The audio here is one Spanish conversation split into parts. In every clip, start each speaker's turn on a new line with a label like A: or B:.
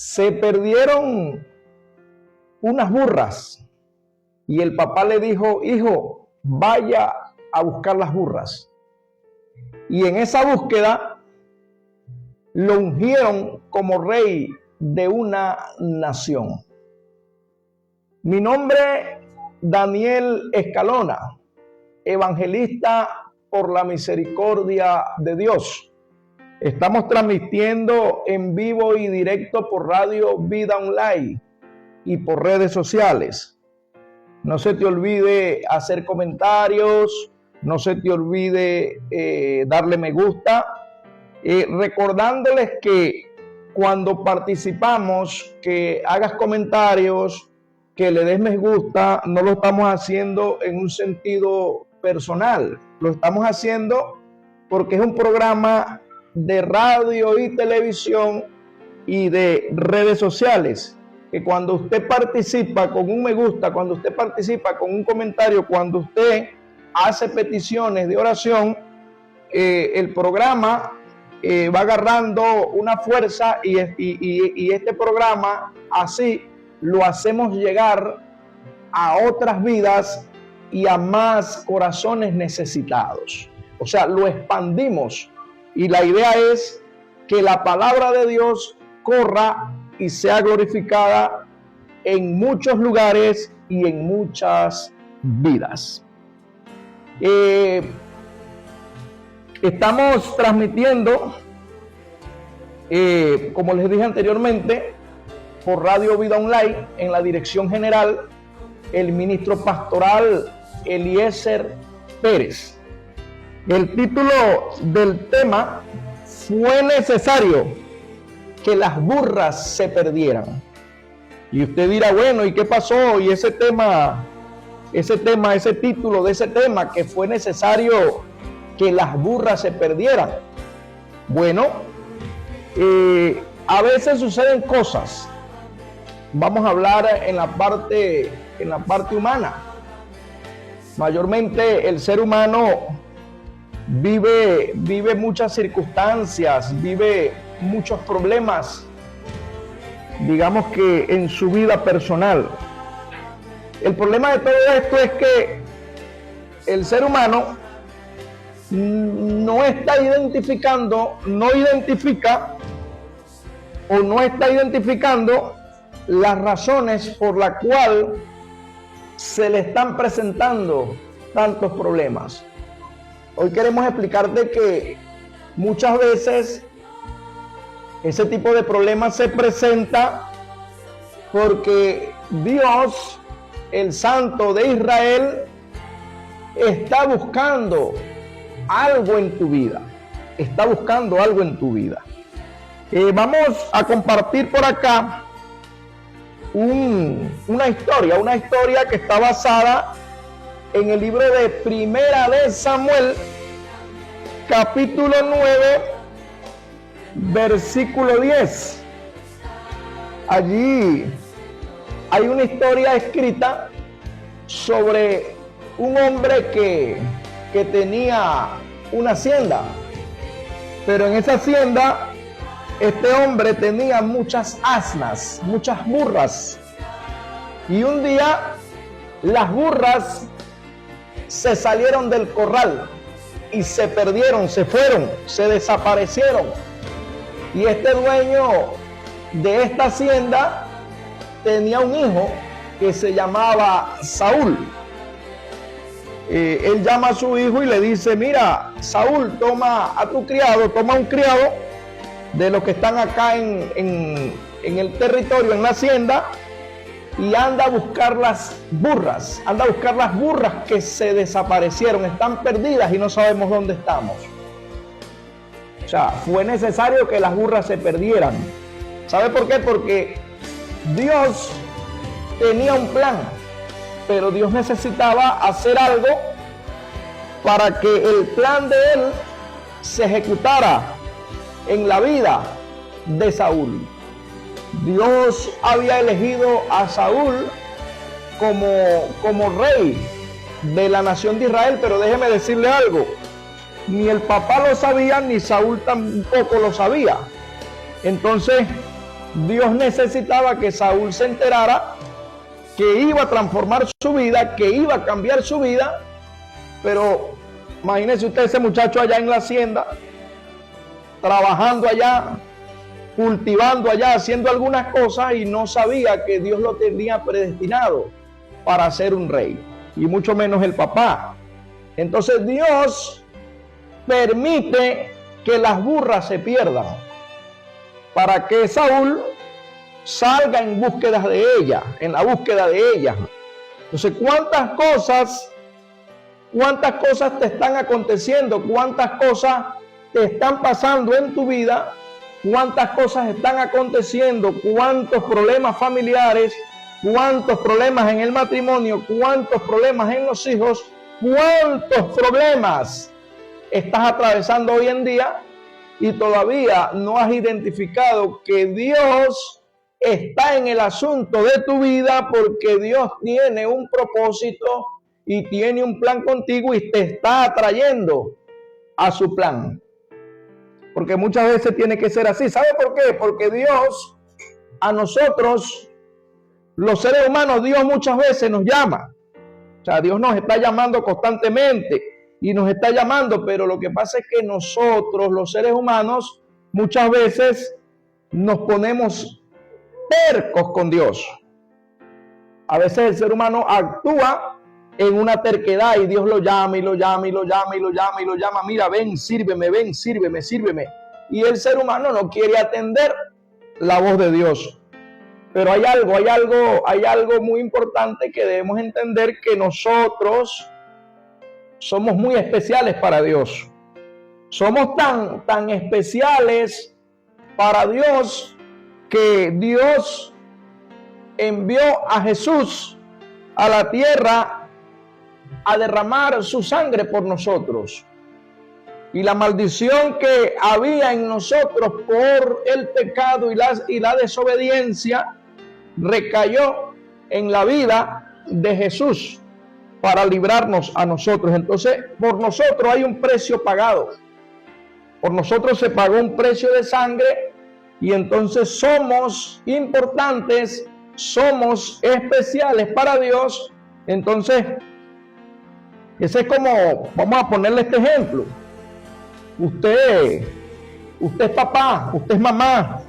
A: Se perdieron unas burras y el papá le dijo: hijo, vaya a buscar las burras. Y en esa búsqueda lo ungieron como rey de una nación. Mi nombre, Daniel Escalona, evangelista por la misericordia de Dios. Estamos transmitiendo en vivo y directo por Radio Vida Online y por redes sociales. No se te olvide hacer comentarios, no se te olvide darle me gusta, recordándoles que cuando participamos, que hagas comentarios, que le des me gusta, no lo estamos haciendo en un sentido personal, lo estamos haciendo porque es un programa de radio y televisión y de redes sociales, que cuando usted participa con un me gusta, cuando usted participa con un comentario, cuando usted hace peticiones de oración, el programa va agarrando una fuerza y este programa así lo hacemos llegar a otras vidas y a más corazones necesitados. O sea, lo expandimos y la idea es que la palabra de Dios corra y sea glorificada en muchos lugares y en muchas vidas. Estamos transmitiendo, como les dije anteriormente, por Radio Vida Online, en la dirección general, el ministro pastoral Eliezer Pérez. El título del tema: fue necesario que las burras se perdieran. Y usted dirá, bueno, ¿y qué pasó? Y ese título de ese tema, que fue necesario que las burras se perdieran. Bueno, a veces suceden cosas. Vamos a hablar en la parte humana. Mayormente el ser humano vive muchas circunstancias, vive muchos problemas, digamos que en su vida personal. El problema de todo esto es que el ser humano no está identificando las razones por las cuales se le están presentando tantos problemas. Hoy queremos explicarte que muchas veces ese tipo de problemas se presenta porque Dios, el Santo de Israel, está buscando algo en tu vida. Vamos a compartir por acá una historia que está basada en el libro de Primera de Samuel, capítulo 9, versículo 10. Allí hay una historia escrita sobre un hombre que tenía una hacienda, pero en esa hacienda este hombre tenía muchas asnas, muchas burras, y un día las burras se salieron del corral y se perdieron, se fueron, se desaparecieron. Y este dueño de esta hacienda tenía un hijo que se llamaba Saúl. Él llama a su hijo y le dice: mira, Saúl, toma a tu criado, toma un criado de los que están acá en el territorio, en la hacienda, y anda a buscar las burras, que se desaparecieron, están perdidas y no sabemos dónde estamos. O sea, fue necesario que las burras se perdieran. ¿Sabe por qué? Porque Dios tenía un plan, pero Dios necesitaba hacer algo para que el plan de Él se ejecutara en la vida de Saúl. Dios había elegido a Saúl como rey de la nación de Israel, pero déjeme decirle algo: ni el papá lo sabía, ni Saúl tampoco lo sabía. Entonces Dios necesitaba que Saúl se enterara que iba a transformar su vida, que iba a cambiar su vida, pero imagínense usted ese muchacho allá en la hacienda, trabajando allá, cultivando allá, haciendo algunas cosas y no sabía que Dios lo tenía predestinado para ser un rey, y mucho menos el papá. Entonces Dios permite que las burras se pierdan para que Saúl salga en búsqueda de ella, en la búsqueda de ella. Entonces, ¿cuántas cosas te están aconteciendo? ¿Cuántas cosas te están pasando en tu vida? ¿Cuántas cosas están aconteciendo? ¿Cuántos problemas familiares? ¿Cuántos problemas en el matrimonio? ¿Cuántos problemas en los hijos? ¿Cuántos problemas estás atravesando hoy en día y todavía no has identificado que Dios está en el asunto de tu vida, porque Dios tiene un propósito y tiene un plan contigo y te está atrayendo a su plan? Porque muchas veces tiene que ser así. ¿Sabe por qué? Porque Dios, a nosotros, los seres humanos, Dios muchas veces nos llama. O sea, Dios nos está llamando constantemente y nos está llamando, pero lo que pasa es que nosotros, los seres humanos, muchas veces nos ponemos tercos con Dios. A veces el ser humano actúa en una terquedad y Dios lo llama y lo llama y lo llama y lo llama y lo llama. Mira, ven, sírveme, sírveme. Y el ser humano no quiere atender la voz de Dios. Pero hay algo muy importante que debemos entender, que nosotros somos muy especiales para Dios. Somos tan especiales para Dios que Dios envió a Jesús a la tierra a derramar su sangre por nosotros. Y la maldición que había en nosotros por el pecado y la desobediencia recayó en la vida de Jesús para librarnos a nosotros. Entonces, por nosotros hay un precio pagado. Por nosotros se pagó un precio de sangre. Y entonces somos importantes, somos especiales para Dios. Entonces, ese es como, vamos a ponerle este ejemplo. Usted es papá, usted es mamá,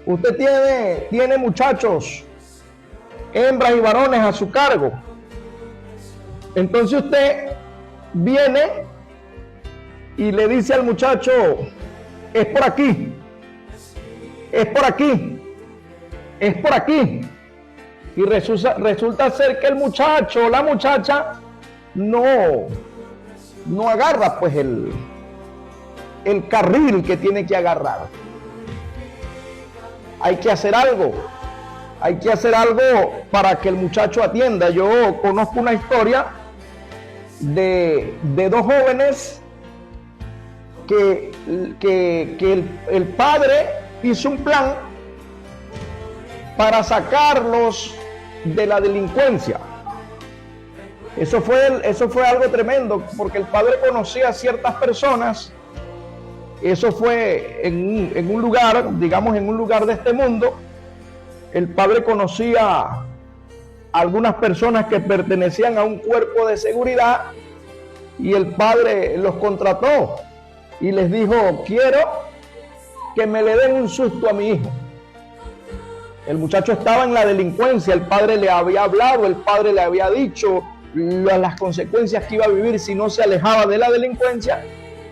A: usted tiene muchachos, hembras y varones a su cargo. Entonces usted viene y le dice al muchacho, es por aquí. Es por aquí, es por aquí. Y resulta ser que el muchacho o la muchacha no agarra pues el carril que tiene que agarrar. Hay que hacer algo para que el muchacho atienda. Yo conozco una historia de dos jóvenes que el padre hizo un plan para sacarlos de la delincuencia. Eso fue algo tremendo, porque el padre conocía a ciertas personas. Eso fue en un lugar, digamos, en un lugar de este mundo. El padre conocía a algunas personas que pertenecían a un cuerpo de seguridad, y el padre los contrató y les dijo, quiero que me le den un susto a mi hijo. El muchacho estaba en la delincuencia, el padre le había hablado, el padre le había dicho las consecuencias que iba a vivir si no se alejaba de la delincuencia,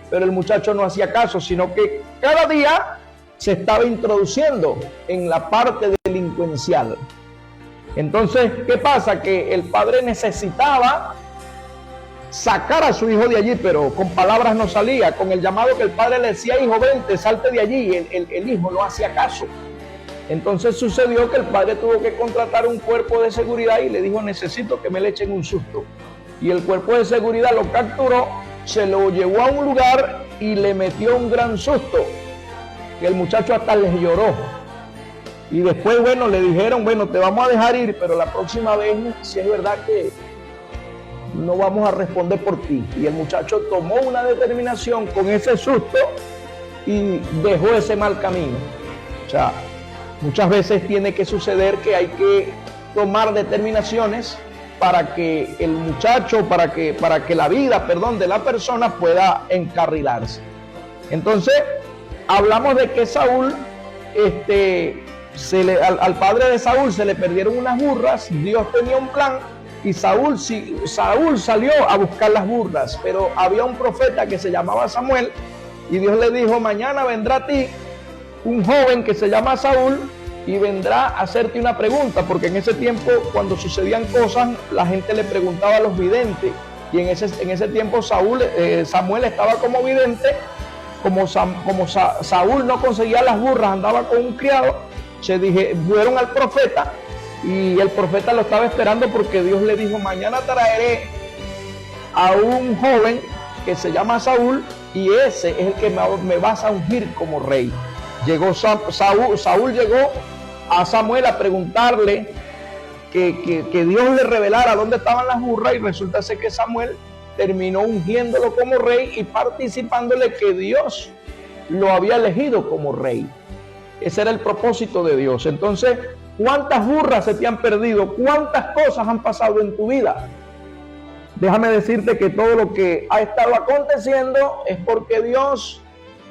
A: pero el muchacho no hacía caso, sino que cada día se estaba introduciendo en la parte delincuencial. Entonces, ¿qué pasa? Que el padre necesitaba sacar a su hijo de allí, pero con palabras no salía. Con el llamado que el padre le decía, hijo, vente, salte de allí, el hijo no hacía caso. Entonces sucedió que el padre tuvo que contratar un cuerpo de seguridad y le dijo, necesito que me le echen un susto. Y el cuerpo de seguridad lo capturó, se lo llevó a un lugar y le metió un gran susto, que el muchacho hasta les lloró. Y después, bueno, le dijeron, bueno, te vamos a dejar ir, pero la próxima vez, si es verdad que no vamos a responder por ti. Y el muchacho tomó una determinación con ese susto y dejó ese mal camino. O sea, Muchas veces tiene que suceder que hay que tomar determinaciones para que el muchacho, para que la vida, perdón, de la persona pueda encarrilarse. Entonces, hablamos de que Saúl, al padre de Saúl se le perdieron unas burras, Dios tenía un plan y Saúl salió a buscar las burras, pero había un profeta que se llamaba Samuel y Dios le dijo, mañana vendrá a ti un joven que se llama Saúl y vendrá a hacerte una pregunta, porque en ese tiempo cuando sucedían cosas la gente le preguntaba a los videntes y en ese tiempo Samuel estaba como vidente. Como Saúl no conseguía las burras, andaba con un criado, fueron al profeta y el profeta lo estaba esperando porque Dios le dijo, mañana traeré a un joven que se llama Saúl y ese es el que me vas a ungir como rey. Saúl llegó a Samuel a preguntarle que Dios le revelara dónde estaban las burras y resulta ser que Samuel terminó ungiéndolo como rey y participándole que Dios lo había elegido como rey. Ese era el propósito de Dios. Entonces, ¿cuántas burras se te han perdido? ¿Cuántas cosas han pasado en tu vida? Déjame decirte que todo lo que ha estado aconteciendo es porque Dios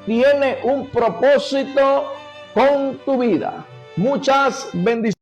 A: tiene un propósito con tu vida. Muchas bendiciones.